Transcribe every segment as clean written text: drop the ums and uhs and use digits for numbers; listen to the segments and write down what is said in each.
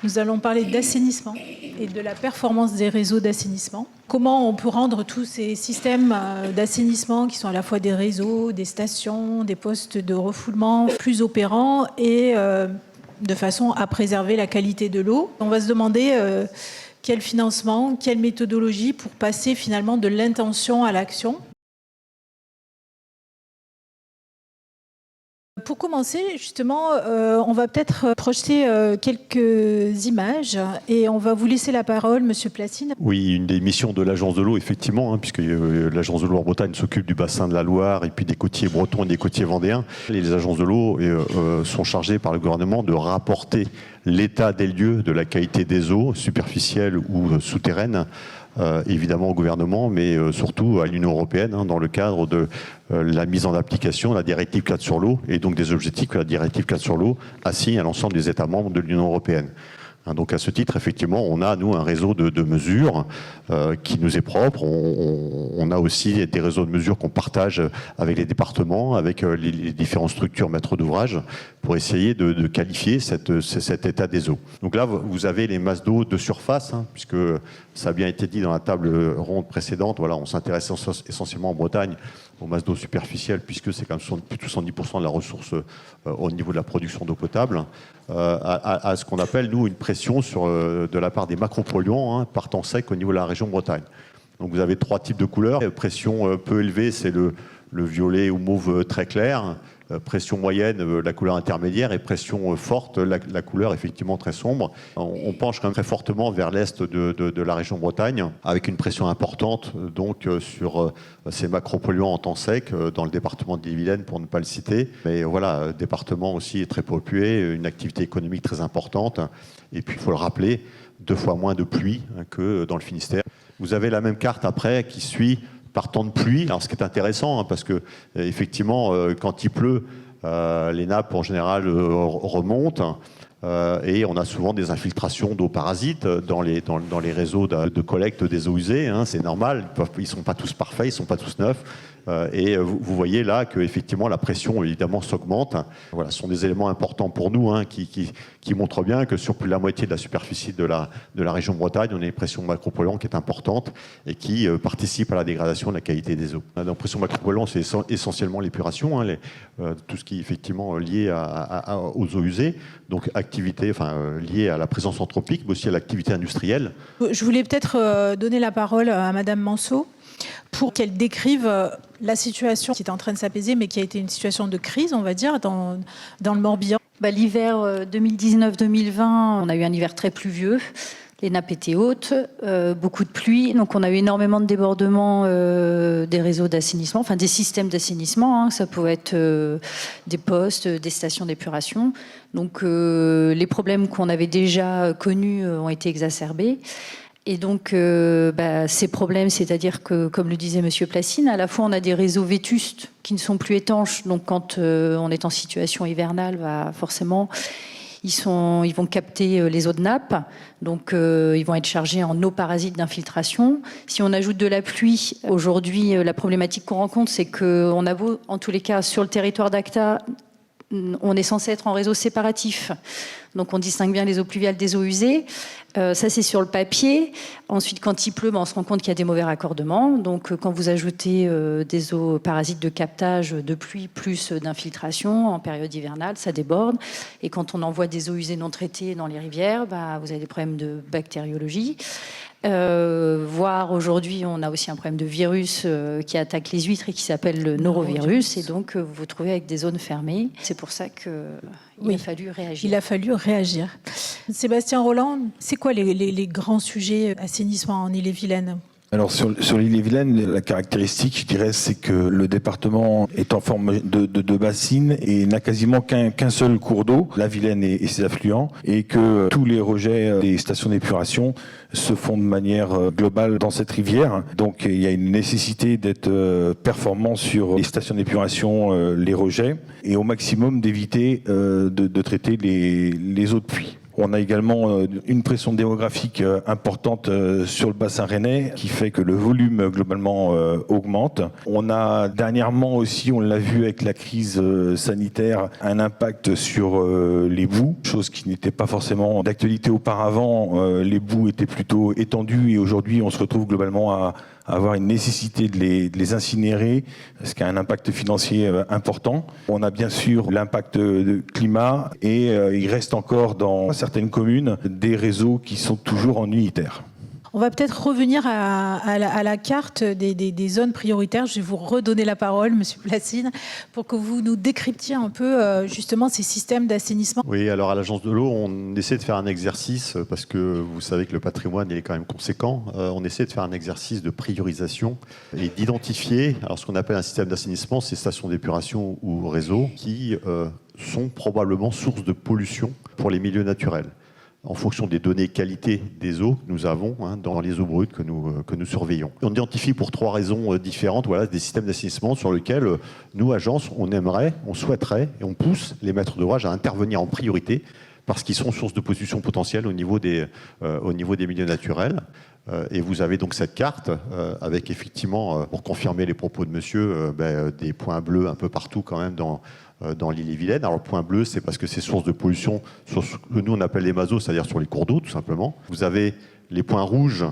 Nous allons parler d'assainissement et de la performance des réseaux d'assainissement. Comment on peut rendre tous ces systèmes d'assainissement, qui sont à la fois des réseaux, des stations, des postes de refoulement, plus opérants et de façon à préserver la qualité de l'eau. On va se demander quel financement, quelle méthodologie pour passer finalement de l'intention à l'action. Pour commencer, justement, on va peut-être projeter quelques images et on va vous laisser la parole, Monsieur Placine. Oui, une des missions de l'Agence de l'eau, effectivement, puisque l'Agence de l'eau en Bretagne s'occupe du bassin de la Loire et puis des côtiers bretons et des côtiers vendéens. Les agences de l'eau sont chargées par le gouvernement de rapporter l'état des lieux de la qualité des eaux, superficielles ou souterraines, évidemment au gouvernement, mais surtout à l'Union européenne, dans le cadre de la mise en application de la directive 4 sur l'eau et donc des objectifs que la directive 4 sur l'eau assigne à l'ensemble des États membres de l'Union européenne. Donc à ce titre, effectivement, on a, nous, un réseau de mesures qui nous est propre. On a aussi des réseaux de mesures qu'on partage avec les départements, avec les différentes structures maîtres d'ouvrage, pour essayer de qualifier cet état des eaux. Donc là, vous avez les masses d'eau de surface, puisque ça a bien été dit dans la table ronde précédente. Voilà, on s'intéresse essentiellement en Bretagne aux masses d'eau superficielles, puisque c'est quand même plus de 70% de la ressource au niveau de la production d'eau potable, à ce qu'on appelle, nous, une pression de la part des macropolluants partant sec au niveau de la région Bretagne. Donc vous avez 3 types de couleurs. Pression peu élevée, c'est le violet ou mauve très clair. Pression moyenne, la couleur intermédiaire, et pression forte, la couleur effectivement très sombre. On penche quand même très fortement vers l'est de la région Bretagne, avec une pression importante donc sur ces macropolluants en temps sec, dans le département de l'Ille-et-Vilaine pour ne pas le citer. Mais voilà, département aussi très peuplé, une activité économique très importante. Et puis il faut le rappeler, 2 fois moins de pluie que dans le Finistère. Vous avez la même carte après qui suit par temps de pluie. Alors, ce qui est intéressant, parce que effectivement, quand il pleut, les nappes en général remontent et on a souvent des infiltrations d'eau parasite dans les réseaux de collecte des eaux usées. C'est normal, ils ne sont pas tous parfaits, ils ne sont pas tous neufs. Et vous voyez là que effectivement la pression évidemment s'augmente. Voilà, ce sont des éléments importants pour nous qui montrent bien que sur plus de la moitié de la superficie de la région Bretagne, on a une pression macropolluante qui est importante et qui participe à la dégradation de la qualité des eaux. La pression macropolluante, c'est essentiellement l'épuration, tout ce qui est effectivement lié aux eaux usées, donc activité, liée à la présence anthropique, mais aussi à l'activité industrielle. Je voulais peut-être donner la parole à Madame Manceau, pour qu'elle décrive la situation qui est en train de s'apaiser, mais qui a été une situation de crise, on va dire, dans le Morbihan. L'hiver 2019-2020, on a eu un hiver très pluvieux. Les nappes étaient hautes, beaucoup de pluie. Donc on a eu énormément de débordements des réseaux d'assainissement, enfin des systèmes d'assainissement. Ça pouvait être des postes, des stations d'épuration. Donc les problèmes qu'on avait déjà connus ont été exacerbés. Et donc, ces problèmes, c'est-à-dire que, comme le disait Monsieur Placine, à la fois on a des réseaux vétustes qui ne sont plus étanches. Donc, quand on est en situation hivernale, forcément, ils vont capter les eaux de nappe. Donc, ils vont être chargés en eau parasite d'infiltration. Si on ajoute de la pluie, aujourd'hui, la problématique qu'on rencontre, c'est qu'on a beau, en tous les cas, sur le territoire d'Acta, on est censé être en réseau séparatif. Donc on distingue bien les eaux pluviales des eaux usées. Ça, c'est sur le papier. Ensuite, quand il pleut, on se rend compte qu'il y a des mauvais raccordements. Donc quand vous ajoutez des eaux parasites de captage de pluie plus d'infiltration en période hivernale, ça déborde. Et quand on envoie des eaux usées non traitées dans les rivières, vous avez des problèmes de bactériologie. Voire aujourd'hui, on a aussi un problème de virus qui attaque les huîtres et qui s'appelle le norovirus. Et donc, vous vous trouvez avec des zones fermées. C'est pour ça qu'il a fallu réagir. Il a fallu réagir. Sébastien Rolland, c'est quoi les grands sujets assainissement en Ille-et-Vilaine ? Alors sur l'Ille-et-Vilaine, la caractéristique, je dirais, c'est que le département est en forme de bassine et n'a quasiment qu'un seul cours d'eau, la Vilaine et ses affluents, et que tous les rejets des stations d'épuration se font de manière globale dans cette rivière. Donc il y a une nécessité d'être performant sur les stations d'épuration, les rejets, et au maximum d'éviter de traiter les eaux de pluie. On a également une pression démographique importante sur le bassin rennais qui fait que le volume globalement augmente. On a dernièrement aussi, on l'a vu avec la crise sanitaire, un impact sur les boues, chose qui n'était pas forcément d'actualité auparavant. Les boues étaient plutôt étendues et aujourd'hui on se retrouve globalement à avoir une nécessité de les incinérer, ce qui a un impact financier important. On a bien sûr l'impact de climat et il reste encore dans certaines communes des réseaux qui sont toujours en unitaire. On va peut-être revenir à la carte des zones prioritaires. Je vais vous redonner la parole, Monsieur Placine, pour que vous nous décryptiez un peu justement ces systèmes d'assainissement. Oui, alors à l'Agence de l'eau, on essaie de faire un exercice, parce que vous savez que le patrimoine il est quand même conséquent, on essaie de faire un exercice de priorisation et d'identifier, alors ce qu'on appelle un système d'assainissement, c'est stations d'épuration ou réseaux qui sont probablement source de pollution pour les milieux naturels, en fonction des données qualité des eaux que nous avons dans les eaux brutes que nous surveillons. On identifie pour 3 raisons différentes des systèmes d'assainissement sur lesquels nous, agence, on souhaiterait et on pousse les maîtres d'ouvrage à intervenir en priorité parce qu'ils sont source de pollution potentielle au niveau des milieux naturels. Et vous avez donc cette carte avec effectivement, pour confirmer les propos de monsieur, des points bleus un peu partout quand même dans l'île-et-Vilaine. Alors le point bleu, c'est parce que c'est source de pollution sur ce que nous on appelle les masos, c'est-à-dire sur les cours d'eau tout simplement. Vous avez les points rouges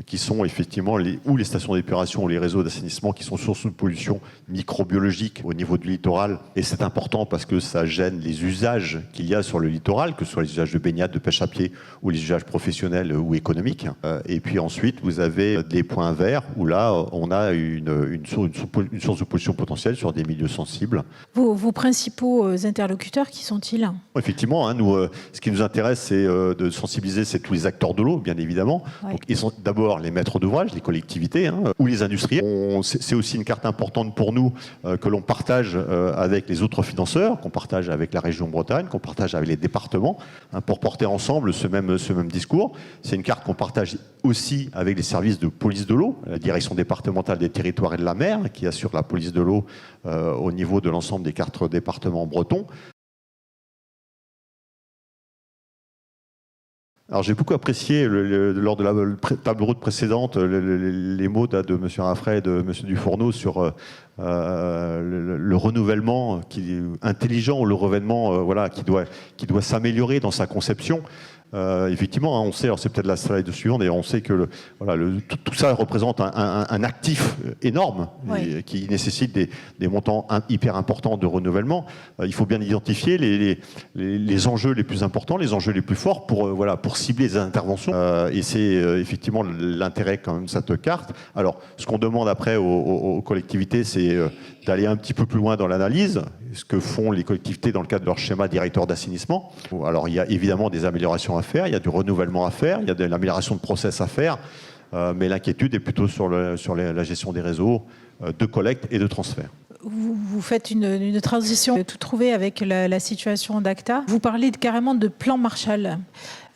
qui sont effectivement les stations d'épuration ou les réseaux d'assainissement qui sont source de pollution microbiologique au niveau du littoral. Et c'est important parce que ça gêne les usages qu'il y a sur le littoral, que ce soit les usages de baignade, de pêche à pied ou les usages professionnels ou économiques. Et puis ensuite, vous avez des points verts où là, on a une source de pollution potentielle sur des milieux sensibles. Vos principaux interlocuteurs, qui sont-ils ? Effectivement, nous, ce qui nous intéresse, c'est de sensibiliser tous les acteurs de l'eau, bien évidemment. Ouais. Donc, ils sont d'abord les maîtres d'ouvrage, les collectivités ou les industriels. C'est aussi une carte importante pour nous que l'on partage avec les autres financeurs, qu'on partage avec la région Bretagne, qu'on partage avec les départements, pour porter ensemble ce même discours. C'est une carte qu'on partage aussi avec les services de police de l'eau, la direction départementale des territoires et de la mer, qui assure la police de l'eau au niveau de l'ensemble des 4 départements bretons. Alors j'ai beaucoup apprécié lors de la table ronde précédente les mots de M. Raffray et de M. Dufourneau sur le renouvellement intelligent, ou le renouvellement qui doit s'améliorer dans sa conception. Effectivement, on sait, alors c'est peut-être la slide suivante, et on sait que tout ça représente un actif énorme qui nécessite des montants hyper importants de renouvellement. Il faut bien identifier les enjeux les plus importants, les enjeux les plus forts pour cibler les interventions. Et c'est effectivement l'intérêt quand même de cette carte. Alors, ce qu'on demande après aux collectivités, c'est d'aller un petit peu plus loin dans l'analyse, ce que font les collectivités dans le cadre de leur schéma directeur d'assainissement. Alors, il y a évidemment des améliorations à faire, il y a du renouvellement à faire, il y a de l'amélioration de process à faire, mais l'inquiétude est plutôt sur la gestion des réseaux de collecte et de transfert. Vous faites une transition tout trouvée avec la situation d'ACTA. Vous parlez carrément de plan Marshall.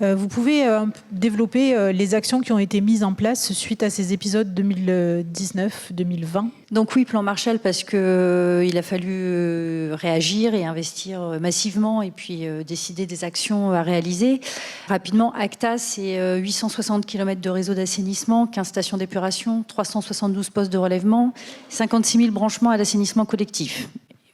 Vous pouvez développer les actions qui ont été mises en place suite à ces épisodes 2019-2020 ? Donc oui, plan Marshall, parce qu'il a fallu réagir et investir massivement et puis décider des actions à réaliser. Rapidement, ACTA, c'est 860 km de réseau d'assainissement, 15 stations d'épuration, 372 postes de relèvement, 56 000 branchements à l'assainissement collectif.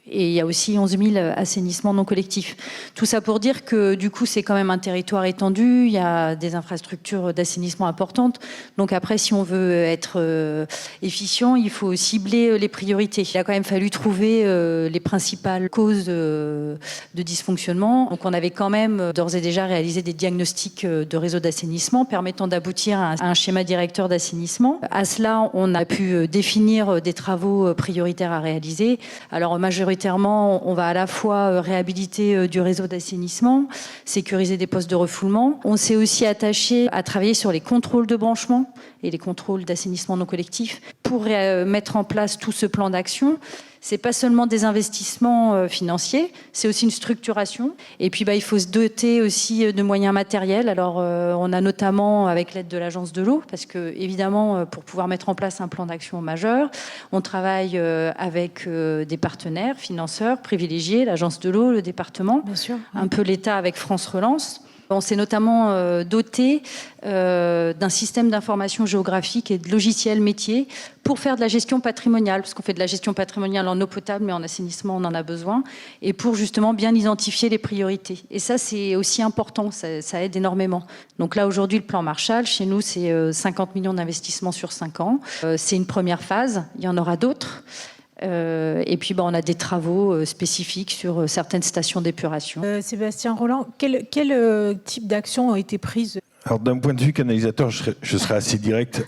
Et il y a aussi 11 000 assainissements non collectifs. Tout ça pour dire que du coup, c'est quand même un territoire étendu, il y a des infrastructures d'assainissement importantes. Donc après, si on veut être efficient, il faut cibler les priorités. Il a quand même fallu trouver les principales causes de dysfonctionnement. Donc on avait quand même d'ores et déjà réalisé des diagnostics de réseau d'assainissement permettant d'aboutir à un schéma directeur d'assainissement. À cela, on a pu définir des travaux prioritaires à réaliser. Alors majoritairement, on va à la fois réhabiliter du réseau d'assainissement, sécuriser des postes de refoulement. On s'est aussi attaché à travailler sur les contrôles de branchement et les contrôles d'assainissement non collectif pour mettre en place tout ce plan d'action. C'est pas seulement des investissements financiers, c'est aussi une structuration. Et puis, il faut se doter aussi de moyens matériels. Alors, on a notamment, avec l'aide de l'Agence de l'eau, parce que, évidemment, pour pouvoir mettre en place un plan d'action majeur, on travaille avec des partenaires, financeurs, privilégiés, l'Agence de l'eau, le département, Bien sûr, un peu l'État avec France Relance. On s'est notamment doté d'un système d'information géographique et de logiciels métiers pour faire de la gestion patrimoniale, parce qu'on fait de la gestion patrimoniale en eau potable, mais en assainissement, on en a besoin, et pour justement bien identifier les priorités. Et ça, c'est aussi important, ça aide énormément. Donc là, aujourd'hui, le plan Marshall, chez nous, c'est 50 millions d'investissements sur 5 ans. C'est une première phase, il y en aura d'autres. Et puis on a des travaux spécifiques sur certaines stations d'épuration. Sébastien Rolland, quel type d'actions ont été prises? Alors d'un point de vue canalisateur, je serais assez direct.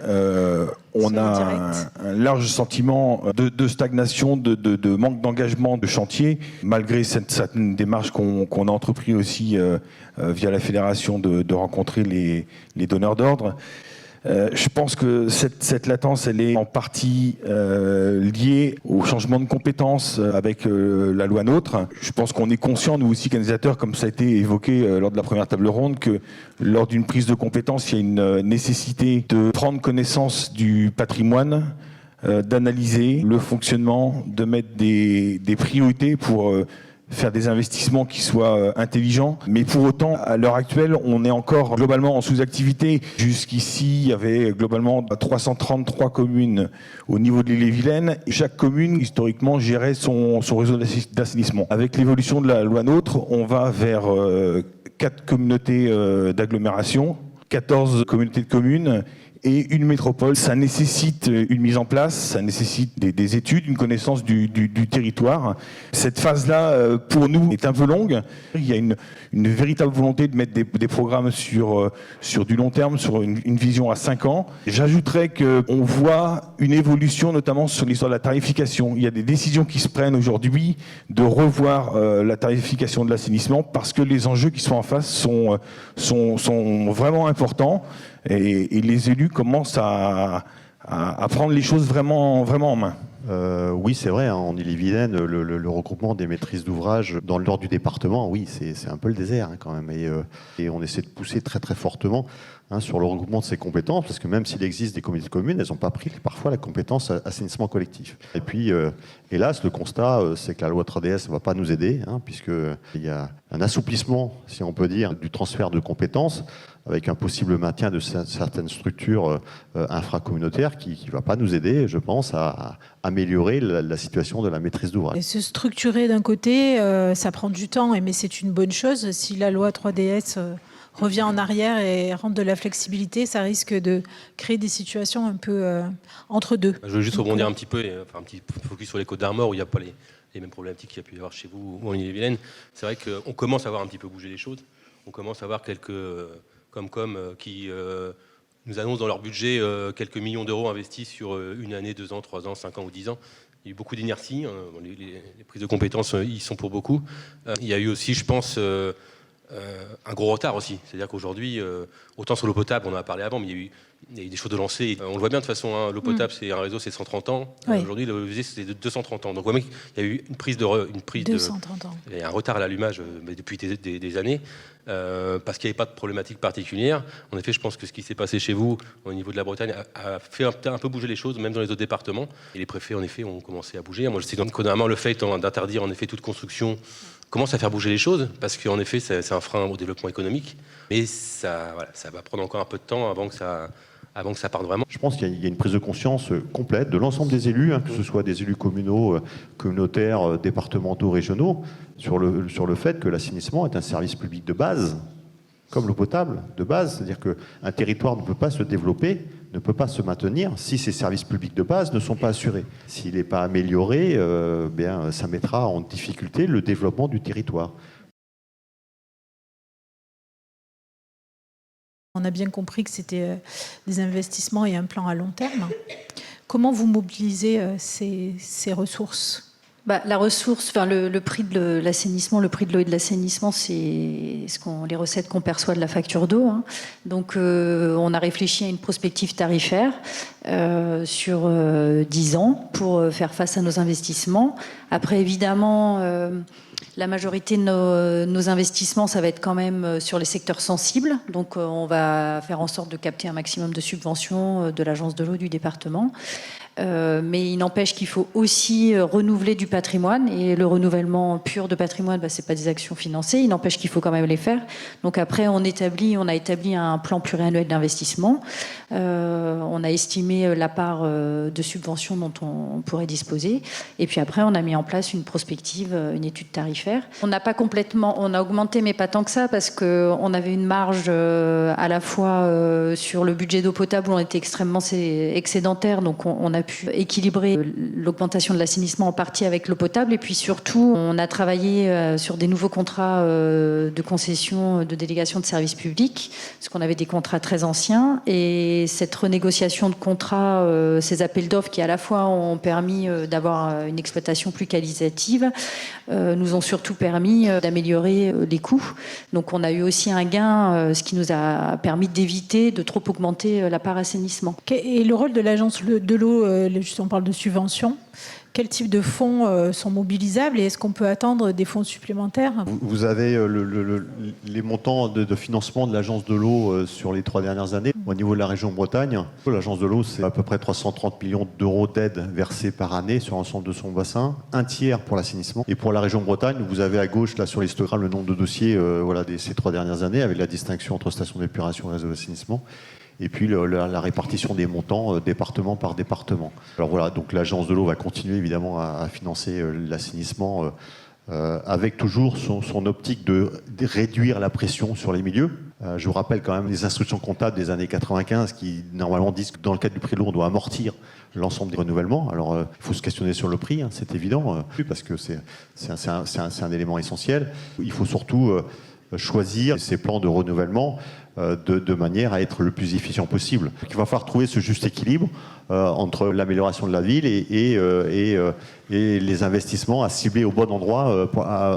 On a un large sentiment de stagnation, de manque d'engagement de chantier, malgré certaine démarche qu'on a entrepris aussi via la fédération de rencontrer les donneurs d'ordre. Je pense que cette latence, elle est en partie liée au changement de compétences avec la loi NOTRe. Je pense qu'on est conscient, nous aussi, canalisateurs, comme ça a été évoqué lors de la première table ronde, que lors d'une prise de compétence, il y a une nécessité de prendre connaissance du patrimoine, d'analyser le fonctionnement, de mettre des priorités pour faire des investissements qui soient intelligents. Mais pour autant, à l'heure actuelle, on est encore globalement en sous-activité. Jusqu'ici, il y avait globalement 333 communes au niveau de l'Ille-et-Vilaine. Chaque commune, historiquement, gérait son réseau d'assainissement. Avec l'évolution de la loi NOTRe, on va vers 4 communautés d'agglomération, 14 communautés de communes, et une métropole. Ça nécessite une mise en place, ça nécessite des études, une connaissance du territoire. Cette phase-là, pour nous, est un peu longue. Il y a une véritable volonté de mettre des programmes sur du long terme, sur une vision à 5 ans. J'ajouterais qu'on voit une évolution, notamment sur l'histoire de la tarification. Il y a des décisions qui se prennent aujourd'hui de revoir la tarification de l'assainissement parce que les enjeux qui sont en face sont vraiment importants. Et les élus commencent à prendre les choses vraiment en main. Oui, c'est vrai, hein, en Ille-et-Vilaine, le regroupement des maîtrises d'ouvrage dans l'ordre du département, oui, c'est un peu le désert hein, quand même. Et on essaie de pousser très très fortement hein, sur le regroupement de ces compétences, parce que même s'il existe des communautés de communes, elles n'ont pas pris parfois la compétence assainissement collectif. Et puis, hélas, le constat, c'est que la loi 3DS ne va pas nous aider, hein, puisqu'il y a un assouplissement, si on peut dire, du transfert de compétences, avec un possible maintien de certaines structures infracommunautaires qui ne va pas nous aider, je pense, à améliorer la situation de la maîtrise d'ouvrage. Et se structurer d'un côté, ça prend du temps, mais c'est une bonne chose. Si la loi 3DS revient en arrière et rentre de la flexibilité, ça risque de créer des situations un peu entre deux. Je veux juste rebondir un petit peu, un petit focus sur les Côtes d'Armor, où il n'y a pas les mêmes problématiques qu'il y a pu y avoir chez vous ou en Ille-et-Vilaine. C'est vrai qu'on commence à voir un petit peu bouger les choses. On commence à voir quelques qui nous annoncent dans leur budget quelques millions d'euros investis sur une année, 2 ans, 3 ans, 5 ans ou 10 ans. Il y a eu beaucoup d'inertie. Les prises de compétences, ils sont pour beaucoup. Il y a eu aussi, je pense, un gros retard aussi. C'est-à-dire qu'aujourd'hui, autant sur l'eau potable, on en a parlé avant, mais il y a eu des choses de lancer. On le voit bien de toute façon, hein, l'eau potable, c'est un réseau, c'est 130 ans. Oui. Aujourd'hui, le VG, c'est de 230 ans. Donc, vous voyez qu'il y a eu une prise 230 ans. Il y a un retard à l'allumage depuis des années, parce qu'il n'y avait pas de problématique particulière. En effet, je pense que ce qui s'est passé chez vous, au niveau de la Bretagne, a fait un peu bouger les choses, même dans les autres départements. Et les préfets, en effet, ont commencé à bouger. Moi, je sais que notamment le fait d'interdire, en effet, toute construction commence à faire bouger les choses, parce qu'en effet, c'est un frein au développement économique. Mais ça va prendre encore un peu de temps avant que ça parte vraiment. Je pense qu'il y a une prise de conscience complète de l'ensemble des élus, hein, que ce soit des élus communaux, communautaires, départementaux, régionaux, sur le fait que l'assainissement est un service public de base, comme l'eau potable de base. C'est-à-dire qu'un territoire ne peut pas se développer, ne peut pas se maintenir si ces services publics de base ne sont pas assurés. S'il n'est pas amélioré, ça mettra en difficulté le développement du territoire. On a bien compris que c'était des investissements et un plan à long terme. Comment vous mobilisez ces ressources ? La ressource, le prix de l'assainissement, le prix de l'eau et de l'assainissement, c'est les recettes qu'on perçoit de la facture d'eau. Hein. Donc, on a réfléchi à une prospective tarifaire sur 10 ans pour faire face à nos investissements. Après, évidemment, la majorité de nos investissements, ça va être quand même sur les secteurs sensibles. Donc, on va faire en sorte de capter un maximum de subventions de l'agence de l'eau du département. Mais il n'empêche qu'il faut aussi renouveler du patrimoine. Et le renouvellement pur de patrimoine, c'est pas des actions financées. Il n'empêche qu'il faut quand même les faire. Donc après, on a établi un plan pluriannuel d'investissement. On a estimé la part de subventions dont on pourrait disposer. Et puis après, on a mis en place une prospective, une étude tarifaire. On a augmenté, mais pas tant que ça, parce qu'on avait une marge à la fois sur le budget d'eau potable où on était extrêmement excédentaire, donc on a pu équilibrer l'augmentation de l'assainissement en partie avec l'eau potable. Et puis surtout, on a travaillé sur des nouveaux contrats de concession de délégation de services publics, parce qu'on avait des contrats très anciens. Et cette renégociation de contrats, ces appels d'offres qui à la fois ont permis d'avoir une exploitation plus qualitative, nous ont surtout permis d'améliorer les coûts. Donc on a eu aussi un gain, ce qui nous a permis d'éviter de trop augmenter la part assainissement. Et le rôle de l'agence de l'eau, on parle de subventions. Quel type de fonds sont mobilisables et est-ce qu'on peut attendre des fonds supplémentaires ? Vous avez les montants de financement de l'agence de l'eau sur les 3 dernières années. Au niveau de la région Bretagne, l'agence de l'eau, c'est à peu près 330 millions d'euros d'aide versée par année sur l'ensemble de son bassin, un tiers pour l'assainissement. Et pour la région Bretagne, vous avez à gauche, là sur l'histogramme, le nombre de dossiers ces 3 dernières années, avec la distinction entre station d'épuration et réseau d'assainissement. Et puis la répartition des montants département par département. Alors voilà, donc l'agence de l'eau va continuer évidemment à financer l'assainissement avec toujours son optique de réduire la pression sur les milieux. Je vous rappelle quand même les instructions comptables des années 95 qui normalement disent que dans le cadre du prix de l'eau, on doit amortir l'ensemble des renouvellements. Alors il faut se questionner sur le prix, c'est évident, parce que c'est un élément essentiel. Il faut surtout choisir ces plans de renouvellement de manière à être le plus efficient possible. Il va falloir trouver ce juste équilibre entre l'amélioration de la ville et les investissements à cibler au bon endroit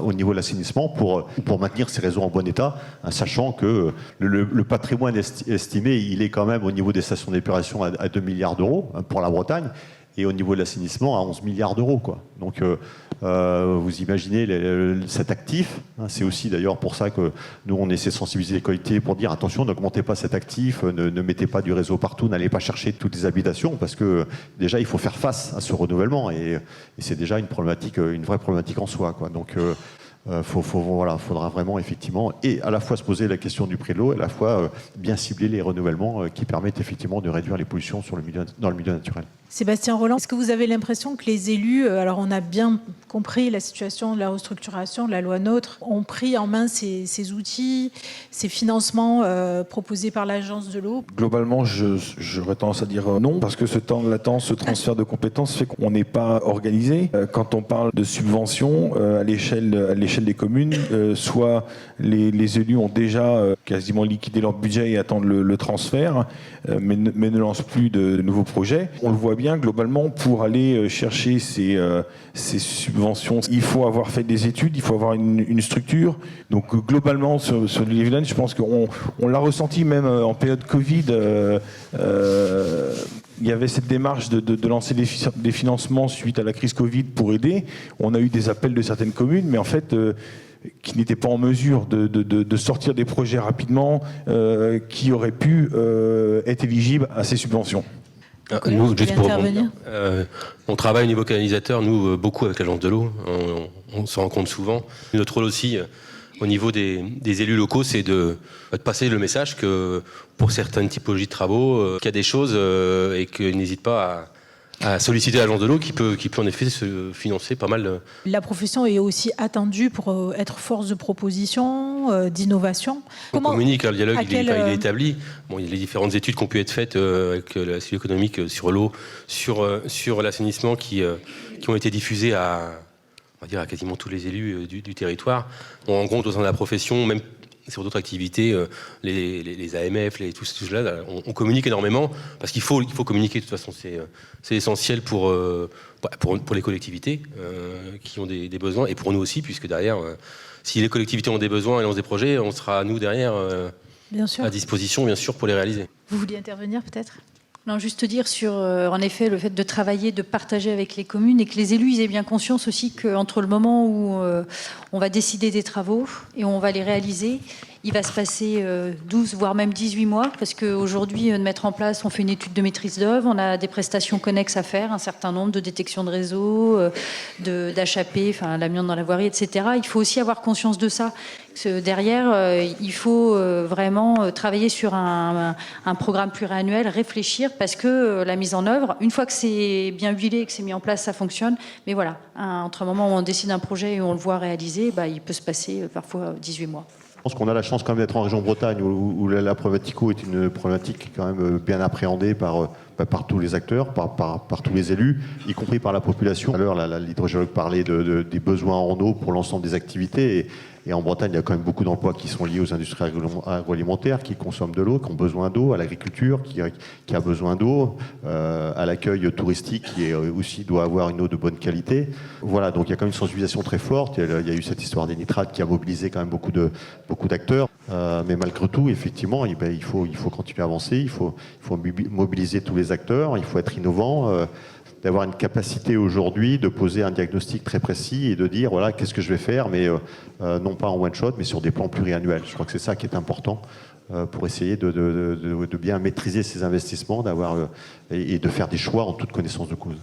au niveau de l'assainissement pour maintenir ces réseaux en bon état, sachant que le patrimoine estimé, il est quand même au niveau des stations d'épuration à 2 milliards d'euros pour la Bretagne et au niveau de l'assainissement à 11 milliards d'euros, quoi. Donc vous imaginez cet actif, c'est aussi d'ailleurs pour ça que nous on essaie de sensibiliser les collectivités pour dire attention, n'augmentez pas cet actif, ne mettez pas du réseau partout, n'allez pas chercher toutes les habitations parce que déjà il faut faire face à ce renouvellement et c'est déjà une vraie problématique en soi, quoi. Donc faudra vraiment effectivement et à la fois se poser la question du prix de l'eau et à la fois bien cibler les renouvellements qui permettent effectivement de réduire les pollutions dans le milieu naturel. Sébastien Rolland, est-ce que vous avez l'impression que les élus, alors on a bien compris la situation de la restructuration de la loi NOTRe, ont pris en main ces outils, ces financements proposés par l'agence de l'eau ? Globalement, j'aurais tendance à dire non, parce que ce temps de latence, ce transfert de compétences fait qu'on n'est pas organisé. Quand on parle de subventions à l'échelle des communes, soit les élus ont déjà quasiment liquidé leur budget et attendent le transfert, mais ne lancent plus de nouveaux projets. On le voit bien, globalement, pour aller chercher ces subventions, il faut avoir fait des études, il faut avoir une structure. Donc globalement, sur l'île-et-Vilaine, je pense qu'on l'a ressenti même en période Covid. Il y avait cette démarche de lancer des financements suite à la crise Covid pour aider. On a eu des appels de certaines communes, mais en fait, qui n'étaient pas en mesure de sortir des projets rapidement qui auraient pu être éligibles à ces subventions. Nous, juste pour rebondir, on travaille au niveau canalisateur, nous, beaucoup avec l'agence de l'eau. On se rencontre souvent. Notre rôle aussi, au niveau des élus locaux, c'est de passer le message que pour certaines typologies de travaux, qu'il y a des choses et qu'ils n'hésitent pas à solliciter l'agence de l'eau qui peut en effet se financer pas mal. La profession est aussi attendue pour être force de proposition, d'innovation. On communique, le dialogue il est établi. Bon, il y a les différentes études qui ont pu être faites avec la cellule économique sur l'eau, sur l'assainissement qui ont été diffusées à quasiment tous les élus du territoire. On rencontre au sein de la profession, même sur d'autres activités, les AMF, tout cela, on communique énormément parce qu'il faut communiquer. De toute façon, c'est essentiel pour les collectivités qui ont des besoins et pour nous aussi, puisque derrière, si les collectivités ont des besoins et lancent des projets, on sera nous derrière bien sûr. À disposition, bien sûr, pour les réaliser. Vous vouliez intervenir peut-être ? Non, juste dire sur, en effet, le fait de travailler, de partager avec les communes et que les élus ils aient bien conscience aussi qu'entre le moment où on va décider des travaux et on va les réaliser, il va se passer 12, voire même 18 mois, parce qu'aujourd'hui, de mettre en place, on fait une étude de maîtrise d'œuvre, on a des prestations connexes à faire, un certain nombre de détection de réseau, d'HAP, enfin l'amiante dans la voirie, etc. Il faut aussi avoir conscience de ça. Derrière, il faut vraiment travailler sur un programme pluriannuel, réfléchir, parce que la mise en œuvre, une fois que c'est bien huilé, que c'est mis en place, ça fonctionne. Mais voilà, entre un moment où on décide un projet et où on le voit réalisé, il peut se passer parfois 18 mois. Je pense qu'on a la chance quand même d'être en région Bretagne où la problématique eau est une problématique quand même bien appréhendée par tous les acteurs, par tous les élus, y compris par la population. Tout à l'heure, l'hydrogéologue parlait des besoins en eau pour l'ensemble des activités. Et en Bretagne, il y a quand même beaucoup d'emplois qui sont liés aux industries agroalimentaires, qui consomment de l'eau, qui ont besoin d'eau, à l'agriculture qui a besoin d'eau, à l'accueil touristique qui aussi doit avoir une eau de bonne qualité. Voilà, donc il y a quand même une sensibilisation très forte. Il y a eu cette histoire des nitrates qui a mobilisé quand même beaucoup d'acteurs. Mais malgré tout, effectivement, il faut continuer à avancer, il faut mobiliser tous les acteurs, il faut être innovant. D'avoir une capacité aujourd'hui de poser un diagnostic très précis et de dire voilà qu'est-ce que je vais faire, mais non pas en one shot, mais sur des plans pluriannuels. Je crois que c'est ça qui est important pour essayer de bien maîtriser ces investissements, et de faire des choix en toute connaissance de cause.